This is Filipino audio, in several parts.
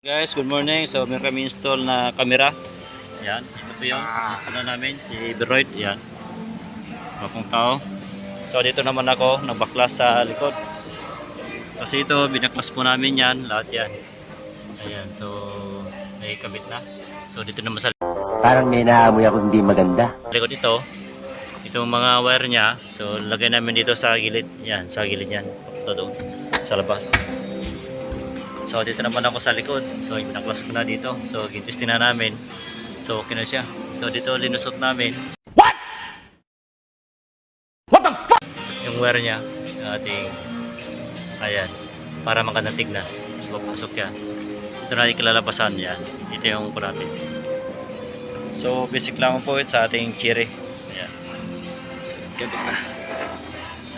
Guys, good morning. So, meron kami install na camera. Ayan, ito po yung install na namin, si Beroid. Ayan, akong tao. So, dito naman ako, nagbaklas sa likod. Kasi ito, binaklas po namin yan, lahat yan. Ayan, so, may kabit na. So, dito naman sa Parang may naamoy ako hindi maganda. likod itong mga wire niya. So, lagay namin dito sa gilid. Yan, sa gilid yan. Ito doon, sa labas. So dito naman ako sa likod. So pinaklas ko na dito. So gintistin na namin. So okay na siya. So dito linusot namin. What? What the fuck? Yung wire niya. Yung ating ayan. Para magandang tignan. So papasok yan. Ito na yung kilalabasan yan. Ito yung po natin. So basic lang po ito sa ating cherry. Ayan. So kabit na.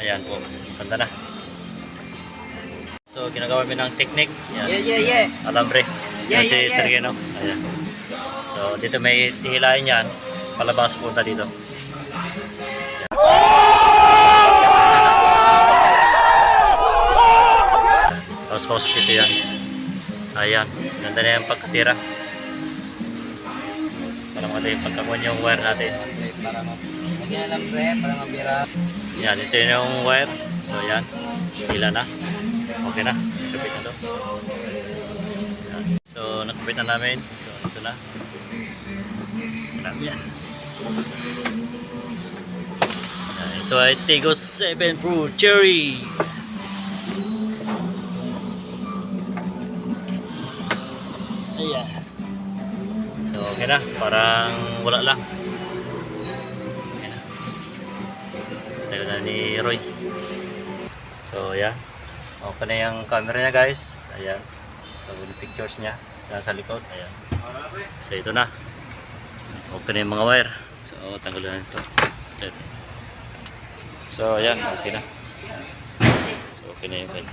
Ayan po. Ganda na. So, ginagawa namin ng technique. Yan. Yeah. Alambre. Yan si Yeah. Sergeno. Ayan. So, dito may hihilain yan. Palabas punta dito. Yan. Tapos pausap dito yan. Ayan. Ganda na yung pagkatira. Para makita yung pagkakuan yung wire natin. Para magiging alam pre, para mabira. Yan. Ito yung wire. So, yan. Hila na. Okay na, nakabit na to. So, nakabit na namin. So, ito na. Yan. Ito ay Tigos 7 Pro Cherry. Ayan. So, okay na. Parang wala lang. Okay na. Tayo na ni Roy. So, yan. Okay na yung camera niya guys. Ayan. So yung pictures niya sa likod. Ayan. So ito na. Okay na yung mga wire. So tanggalan ito. So ayan. Okay na. So okay na yung wire.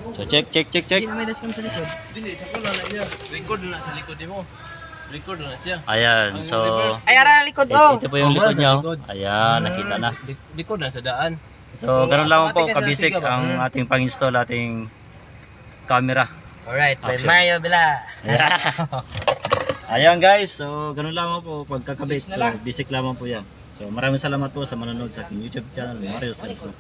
So check. Hindi na may dashcam sa likod. Dili sa kuna na siya. Record na sa likod mo. Record na siya. Ayan. So Ay, ara likod oh. ito po yung likod niya. likod. Ayan. Nakita na. Record na sa daan. So ganun lang po Automatic kabisik kasi sigaw. ang ating pang-install ating camera. Alright, by Action. Mario Bila. Ayan guys, so ganun lamang po pagkakabit. Sis na So lang. basic lamang po yan. So maraming salamat po sa manonood sa aking YouTube channel, Mario Sanso.